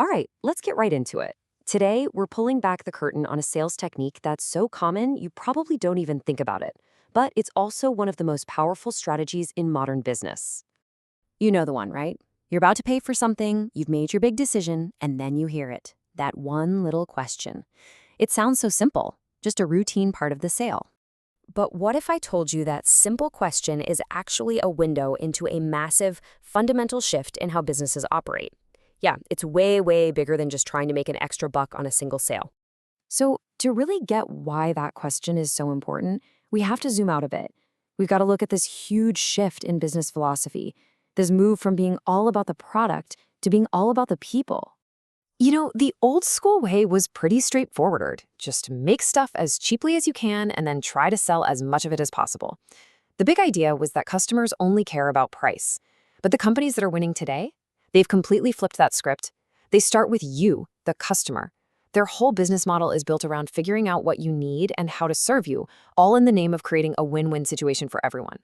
All right, let's get right into it. Today, we're pulling back the curtain on a sales technique that's so common you probably don't even think about it. But it's also one of the most powerful strategies in modern business. You know the one, right? You're about to pay for something, you've made your big decision, and then you hear it. That one little question. It sounds so simple, just a routine part of the sale. But what if I told you that simple question is actually a window into a massive, fundamental shift in how businesses operate? Yeah, it's way, way bigger than just trying to make an extra buck on a single sale. So, to really get why that question is so important, we have to zoom out a bit. We've got to look at this huge shift in business philosophy, this move from being all about the product to being all about the people. The old school way was pretty straightforward. Just make stuff as cheaply as you can and then try to sell as much of it as possible. The big idea was that customers only care about price. But the companies that are winning today, they've completely flipped that script. They start with you, the customer. Their whole business model is built around figuring out what you need and how to serve you, all in the name of creating a win-win situation for everyone.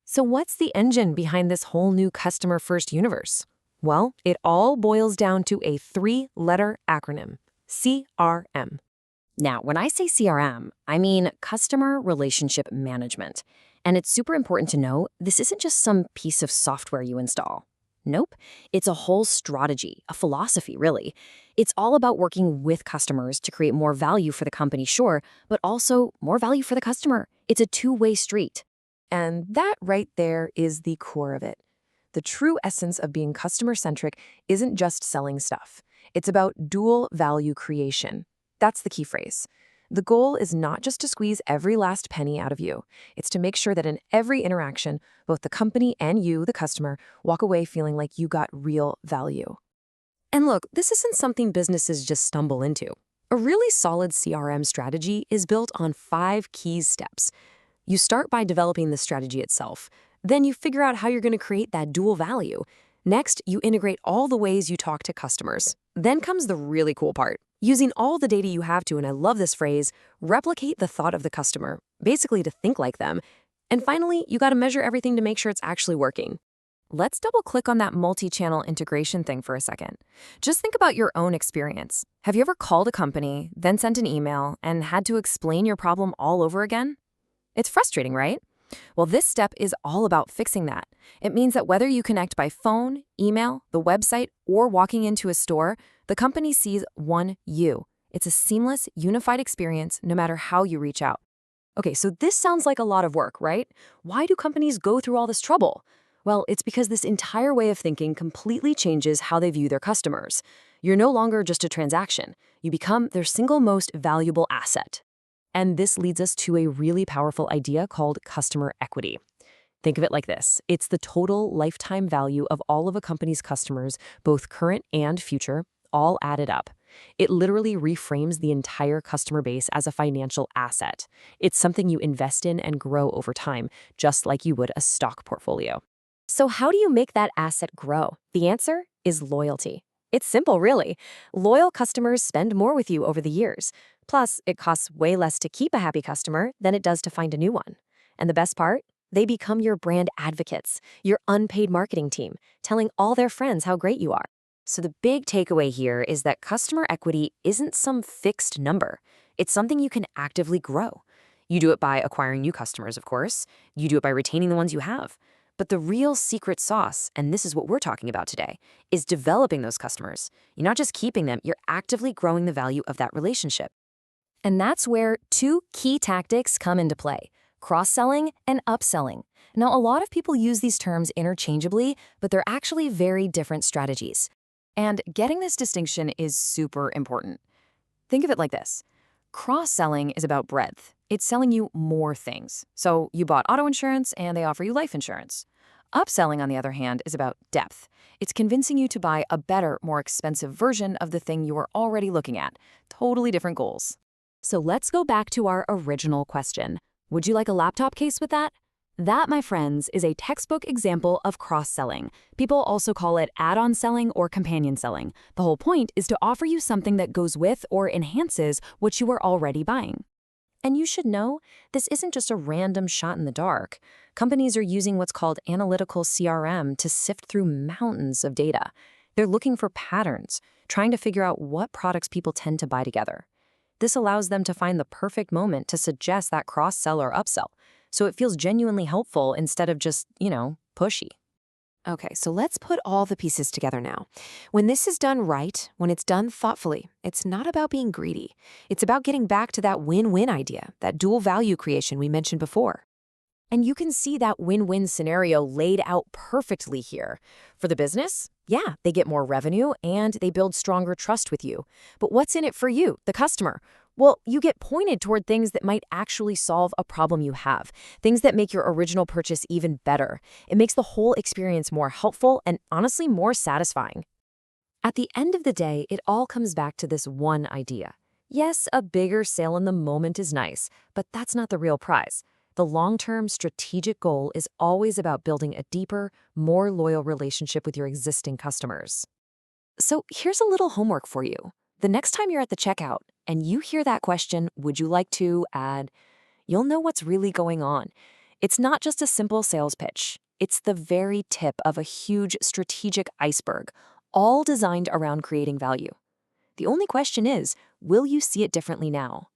So what's the engine behind this whole new customer-first universe? Well, it all boils down to a three-letter acronym, CRM. Now, when I say CRM, I mean Customer Relationship Management. And it's super important to know this isn't just some piece of software you install. Nope, it's a whole strategy, a philosophy, really. It's all about working with customers to create more value for the company, sure, but also more value for the customer. It's a two-way street. And that right there is the core of it. The true essence of being customer-centric isn't just selling stuff. It's about dual value creation. That's the key phrase. The goal is not just to squeeze every last penny out of you. It's to make sure that in every interaction, both the company and you, the customer, walk away feeling like you got real value. And look, this isn't something businesses just stumble into. A really solid CRM strategy is built on 5 key steps. You start by developing the strategy itself. Then you figure out how you're going to create that dual value. Next, you integrate all the ways you talk to customers. Then comes the really cool part. Using all the data you have to, and I love this phrase, replicate the thought of the customer, basically to think like them. And finally, you got to measure everything to make sure it's actually working. Let's double click on that multi-channel integration thing for a second. Just think about your own experience. Have you ever called a company, then sent an email, and had to explain your problem all over again? It's frustrating, right? Well, this step is all about fixing that. It means that whether you connect by phone, email, the website, or walking into a store, the company sees one you. It's a seamless, unified experience no matter how you reach out. Okay, so this sounds like a lot of work, right? Why do companies go through all this trouble? Well, it's because this entire way of thinking completely changes how they view their customers. You're no longer just a transaction. You become their single most valuable asset. And this leads us to a really powerful idea called customer equity. Think of it like this. It's the total lifetime value of all of a company's customers, both current and future, all added up. It literally reframes the entire customer base as a financial asset. It's something you invest in and grow over time, just like you would a stock portfolio. So how do you make that asset grow? The answer is loyalty. It's simple, really. Loyal customers spend more with you over the years. Plus, it costs way less to keep a happy customer than it does to find a new one. And the best part? They become your brand advocates, your unpaid marketing team, telling all their friends how great you are. So the big takeaway here is that customer equity isn't some fixed number. It's something you can actively grow. You do it by acquiring new customers, of course. You do it by retaining the ones you have. But the real secret sauce, and this is what we're talking about today, is developing those customers. You're not just keeping them, you're actively growing the value of that relationship. And that's where 2 key tactics come into play: cross-selling and upselling. Now, a lot of people use these terms interchangeably, but they're actually very different strategies. And getting this distinction is super important. Think of it like this. Cross-selling is about breadth. It's selling you more things. So you bought auto insurance and they offer you life insurance. Upselling, on the other hand, is about depth. It's convincing you to buy a better, more expensive version of the thing you are already looking at. Totally different goals. So let's go back to our original question. Would you like a laptop case with that? That, my friends, is a textbook example of cross-selling. People also call it add-on selling or companion selling. The whole point is to offer you something that goes with or enhances what you are already buying. And you should know, this isn't just a random shot in the dark. Companies are using what's called analytical CRM to sift through mountains of data. They're looking for patterns, trying to figure out what products people tend to buy together. This allows them to find the perfect moment to suggest that cross-sell or upsell, so it feels genuinely helpful instead of just, pushy. Okay, so let's put all the pieces together now. When this is done right, when it's done thoughtfully, it's not about being greedy. It's about getting back to that win-win idea, that dual value creation we mentioned before. And you can see that win-win scenario laid out perfectly here. For the business, yeah, they get more revenue and they build stronger trust with you. But what's in it for you, the customer? Well, you get pointed toward things that might actually solve a problem you have, things that make your original purchase even better. It makes the whole experience more helpful and honestly more satisfying. At the end of the day, it all comes back to this one idea. Yes, a bigger sale in the moment is nice, but that's not the real prize. The long-term strategic goal is always about building a deeper, more loyal relationship with your existing customers. So here's a little homework for you. The next time you're at the checkout and you hear that question, would you like to add, you'll know what's really going on. It's not just a simple sales pitch. It's the very tip of a huge strategic iceberg, all designed around creating value. The only question is, will you see it differently now?